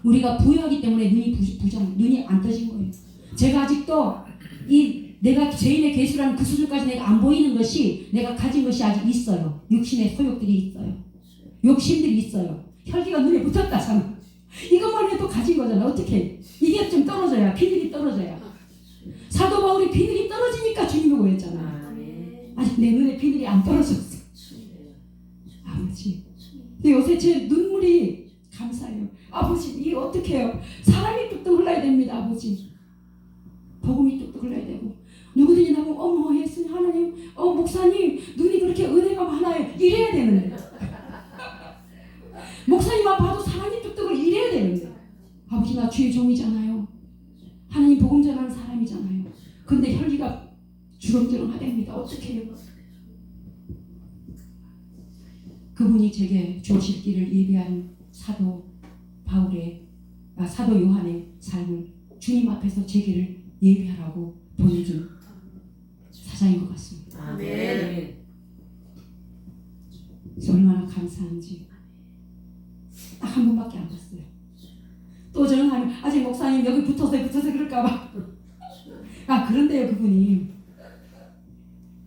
우리가 부유하기 때문에 눈이 안 떠진 거예요. 제가 아직도 내가 죄인의 괴수라는 그 수준까지 내가 안 보이는 것이 내가 가진 것이 아직 있어요. 육신의 소욕들이 있어요. 욕심들이 있어요. 혈기가 눈에 붙었다잖아. 이것만 해도 가진 거잖아. 어떻게? 이게 좀 떨어져야 비늘이 떨어져야. 사도 바울이 비늘이 떨어지니까 주님을 보였잖아. 아멘. 아직 내 눈에 비늘이 안 떨어졌어. 아버지. 근데 요새 제 눈물이 감사해요. 아버지 이게 어떻게 해요? 사람이 뚝뚝 흘러야 됩니다. 아버지. 복음이 뚝뚝 흘러야 되고 누구든지 나보고 어머 예수님 하나님 목사님 눈이 그렇게 은혜가 많아요. 이래야 되는데 목사님만 봐도 사람이 뚝뚝을 이래야 되는데 아버지 나 주의 종이잖아요. 하나님 복음 전하는 사람이잖아요. 근데 혈기가 주렁주렁하답니다. 어떻게 해요? 그분이 제게 주실 길을 예비한 사도 요한의 삶을 주님 앞에서 제 길을 예비하라고 보내준 사자인 것 같습니다. 아멘. 그래서 얼마나 감사한지 딱 한 번밖에 안 봤어요. 또 저는 하면 아직 목사님 여기 붙어서 그럴까봐. 그런데요 그분이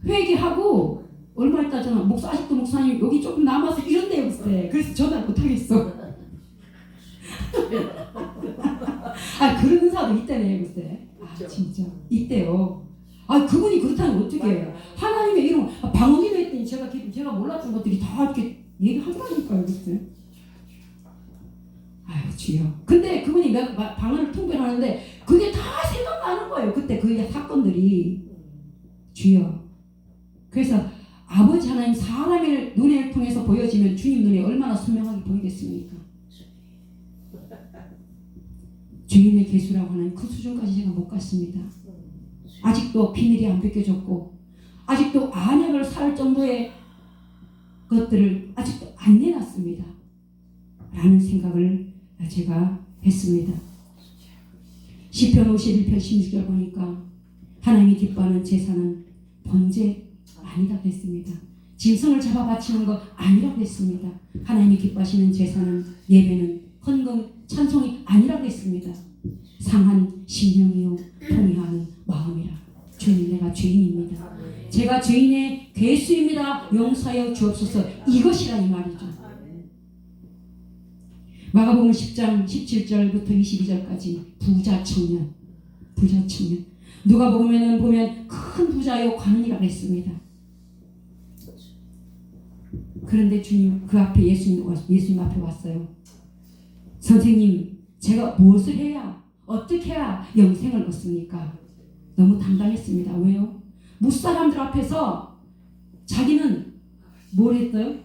회개하고 얼마 있다 저는 아직도 목사님 여기 조금 남아서 이런데요 그때. 그래서 전화 못하겠어. 그런 사도 있다네요 그때. 진짜 이때요. 그분이 그렇다면 어떻게 해요? 하나님의 이름 방언이라 했더니 제가 몰랐던 것들이 다 이렇게 얘기하더라니까요, 그때. 주여. 근데 그분이 방언을 통변하는데 그게 다 생각나는 거예요. 그때 그 사건들이. 주여. 그래서 아버지 하나님 사람의 눈을 통해서 보여지면 주님 눈에 얼마나 선명하게 보이겠습니까? 주님의 계수라고 하는 그 수준까지 제가 못 갔습니다. 아직도 비밀이 안 벗겨졌고 아직도 안약을 살 정도의 것들을 아직도 안 내놨습니다. 라는 생각을 제가 했습니다. 시편 51편 16절 보니까 하나님이 기뻐하는 제사는 번제 아니라고 했습니다. 짐승을 잡아 바치는 거 아니라고 했습니다. 하나님이 기뻐하시는 제사는 예배는 헌금 찬송이 아니라고 했습니다. 상한 심령이요 통회하는 마음이라. 주님, 내가 죄인입니다. 제가 죄인의 괴수입니다. 용서하여 주옵소서. 이것이라 이 말이죠. 마가복음 10장 17절부터 22절까지 부자 청년. 누가복음에는 보면 큰 부자요 관원이라고 했습니다. 그런데 주님 그 앞에 예수님 앞에 왔어요. 선생님, 제가 무엇을 해야 어떻게 해야 영생을 얻습니까? 너무 당당했습니다. 왜요? 무사람들 앞에서 자기는 뭘 했어요?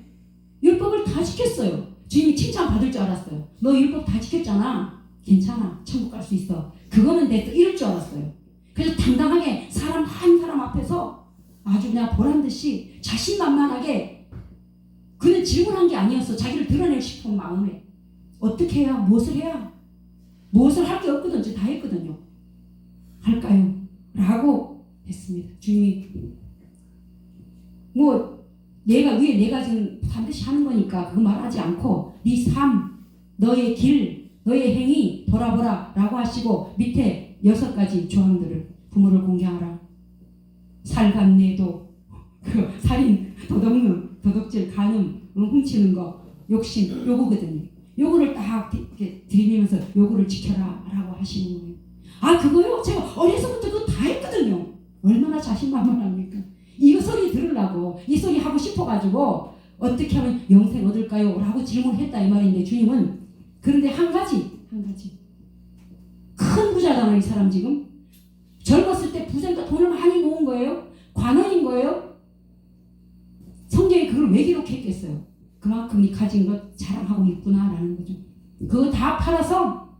율법을 다 지켰어요. 주님이 칭찬받을 줄 알았어요. 너 율법 다 지켰잖아. 괜찮아. 천국 갈 수 있어. 그거는 됐어. 이럴 줄 알았어요. 그래서 당당하게 사람 한 사람 앞에서 아주 그냥 보란듯이 자신만만하게 그는 질문한 게 아니었어. 자기를 드러내고 싶은 마음에 어떻게 해야 무엇을 해야 무엇을 할 게 없거든요. 다 했거든요. 할까요? 라고 했습니다. 주님이 내가 지금 반드시 하는 거니까 그거 말하지 않고 네 삶, 너의 길, 너의 행위 돌아보라 라고 하시고 밑에 6가지 조항들을 부모를 공경하라. 살간내도, 살인, 도둑놈, 도둑질, 간음, 훔치는 거, 욕심, 요거거든요. 요거를 딱 이렇게 들이면서 요거를 지켜라 라고 하시는 거예요. 그거요? 제가 어려서부터 그거 다 했거든요. 얼마나 자신만만합니까? 이거 소리 들으려고 이 소리 하고 싶어가지고 어떻게 하면 영생 얻을까요? 라고 질문했다 이 말인데 주님은 그런데 한 가지 큰 부자잖아요. 이 사람 지금 젊었을 때 부자니까 돈을 많이 모은 거예요? 관원인 거예요? 성경에 그걸 왜 기록했겠어요? 그만큼 이 가진 것 자랑하고 있구나 라는 거죠. 그거 다 팔아서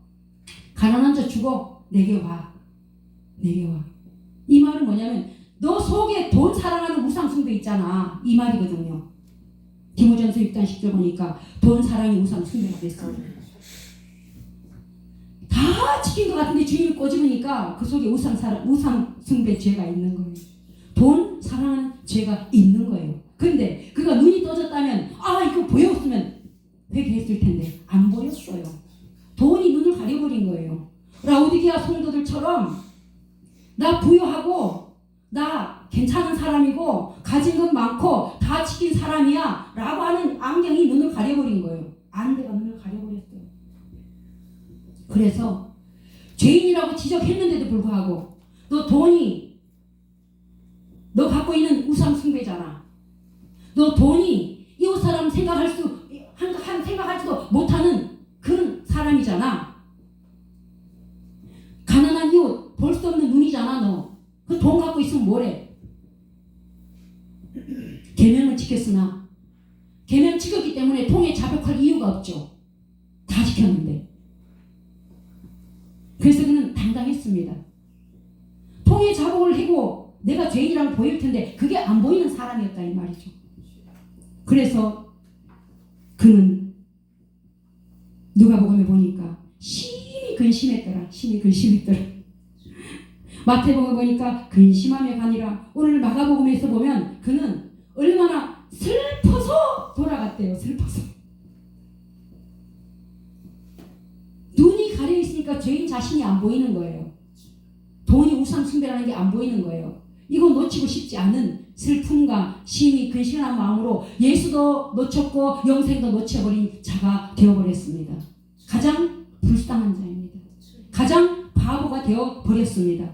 가난한 자 주고 내게 와. 이 말은 뭐냐면 너 속에 돈 사랑하는 우상숭배 있잖아. 이 말이거든요. 디모전서 6장 10절 보니까 돈 사랑이 우상숭배가 됐습니다. 다 지킨 것 같은데 주님이 꼬집으니까 그 속에 우상숭배 죄가 있는 거예요. 돈 사랑하는 죄가 있는 거예요. 근데 그가 눈이 떠졌다면 이거 보였으면 회개했을 텐데 안 보였어요. 돈이 눈을 가려버린 거예요. 라오디게아 성도들처럼 나 부유하고 나 괜찮은 사람이고 가진 것 많고 다 지킨 사람이야 라고 하는 안경이 눈을 가려버린 거예요. 안대가 눈을 가려버렸어요. 그래서 죄인이라고 지적했는데도 불구하고 너 갖고 있는 우상 숭배잖아. 너 돈이 이웃 사람 생각하지도 못하는 그런 사람이잖아. 가난한 이웃 볼 수 없는 눈이잖아. 너 그 돈 갖고 있으면 뭐래? 계명을 지켰으나 계명 지켰기 때문에 통에 자백할 이유가 없죠. 다 지켰는데. 그래서 그는 당당했습니다. 통에 자복을 하고 내가 죄인이라고 보일 텐데 그게 안 보이는 사람이었다 이 말이죠. 그래서 그는 누가복음에 보니까 심히 근심했더라. 마태복음에 보니까 근심함에 가니라. 오늘 마가복음에서 보면 그는 얼마나 슬퍼서 돌아갔대요. 슬퍼서. 눈이 가려있으니까 죄인 자신이 안 보이는 거예요. 돈이 우상숭배라는 게 안 보이는 거예요. 이거 놓치고 싶지 않은 슬픔과 심히 근심한 마음으로 예수도 놓쳤고 영생도 놓쳐버린 자가 되어버렸습니다. 가장 불쌍한 자입니다. 가장 바보가 되어 버렸습니다.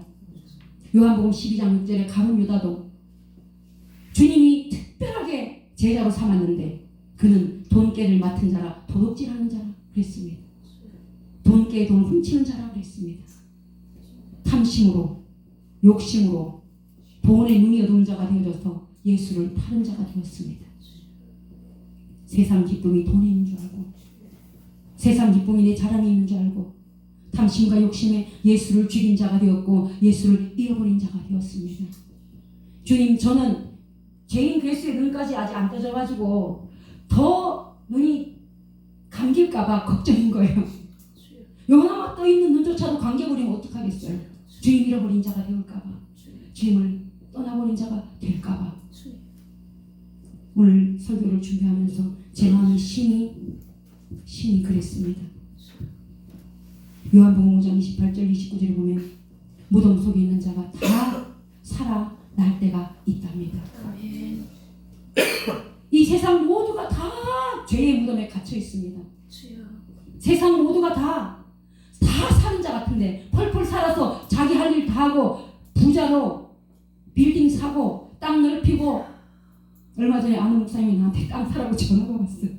요한복음 12장 6절에 가룟 유다도 주님이 특별하게 제자로 삼았는데 그는 돈깨를 맡은 자라 도둑질하는 자라 그랬습니다. 돈깨의 돈 훔치는 자라 그랬습니다. 탐심으로 욕심으로 돈에 눈이 어두운 자가 되어져서 예수를 파는 자가 되었습니다. 세상 기쁨이 돈에 있는 줄 알고 세상 기쁨이 내 자랑에 있는 줄 알고 탐심과 욕심에 예수를 죽인 자가 되었고 예수를 잃어버린 자가 되었습니다. 주님, 저는 죄인 괴수의 눈까지 아직 안 떠져가지고 더 눈이 감길까봐 걱정인 거예요. 요나마 떠있는 눈조차도 감겨버리면 어떡하겠어요. 주님 잃어버린 자가 되올까봐, 주님을 떠나버린 자가 될까봐. 오늘 설교를 준비하면서 제 마음이 신이 그랬습니다. 요한복음 5장 28절 29절에 보면 무덤 속에 있는 자가 다 살아날 때가 있답니다. 아멘. 이 세상 모두가 다 죄의 무덤에 갇혀 있습니다. 주여. 세상 모두가 다 사는 자 같은데 펄펄 살아서 자기 할 일 다 하고 부자로 빌딩 사고 땅 넓히고. 얼마 전에 아는 목사님이 나한테 땅 사라고 전화가 왔어요.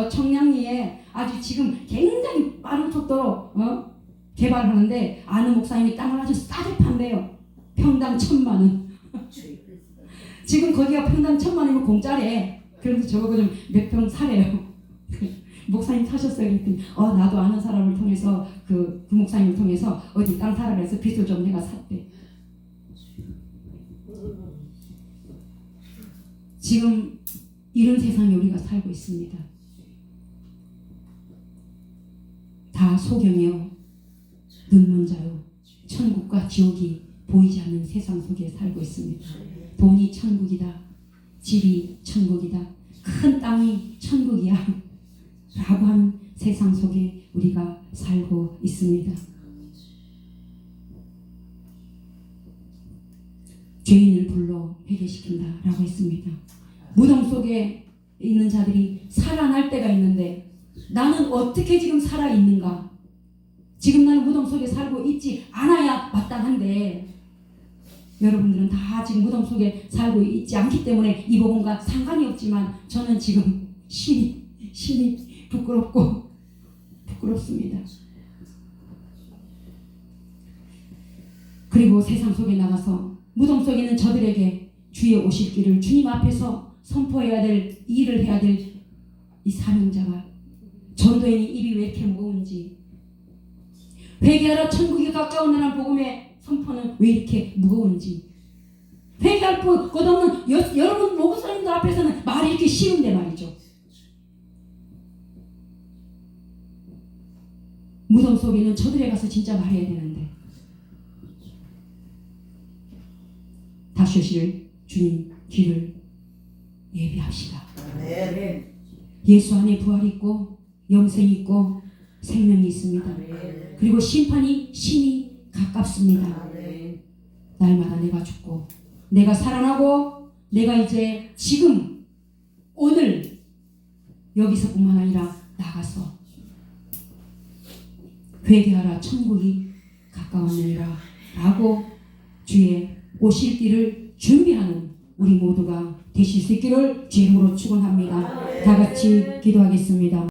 청량리에 아주 지금 굉장히 빠른 속도로 개발하는데 아는 목사님이 땅을 아주 싸게 판대요. 평당 1,000만 원. 지금 거기가 평당 1,000만 원이면 공짜래. 그래서 저보고 좀 몇 평 사래요. 목사님 사셨어요. 그랬더니 나도 아는 사람을 통해서 그 목사님을 통해서 어디 땅 사라 그래서 빚을 좀 내가 샀대. 지금 이런 세상에 우리가 살고 있습니다. 다 소경이요, 눈먼 자요, 천국과 지옥이 보이지 않는 세상 속에 살고 있습니다. 돈이 천국이다, 집이 천국이다, 큰 땅이 천국이야 라고 하는 세상 속에 우리가 살고 있습니다. 죄인을 불러 회개시킨다 라고 했습니다. 무덤 속에 있는 자들이 살아날 때가 있는데 나는 어떻게 지금 살아있는가? 지금 나는 무덤 속에 살고 있지 않아야 마땅한데 여러분들은 다 지금 무덤 속에 살고 있지 않기 때문에 이 복음과 상관이 없지만 저는 지금 신이 부끄럽습니다. 그리고 세상 속에 나가서 무덤 속에 있는 저들에게 주의 오실 길을 주님 앞에서 선포해야 될, 일을 해야 될 이 사명자가, 전도인이 입이 왜 이렇게 무거운지, 회개하라 천국이 가까운다는 복음의 선포는 왜 이렇게 무거운지, 회개할 것 없는 여러분 목사님들 앞에서는 말이 이렇게 쉬운데 말이죠. 무덤 속에는 저들에 가서 진짜 말해야 되는데 다시 오실 주님 길을 예비합시다. 아멘. 예수 안에 부활이 있고 영생이 있고 생명이 있습니다. 아멘. 그리고 신이 가깝습니다. 아멘. 날마다 내가 죽고 내가 살아나고 내가 이제 지금 오늘 여기서뿐만 아니라 나가서 회개하라 천국이 가까웠느니라 라고 주의 오실 길을 준비하는 우리 모두가 되실 수 있기를 주님으로 축원합니다. 다 같이 기도하겠습니다.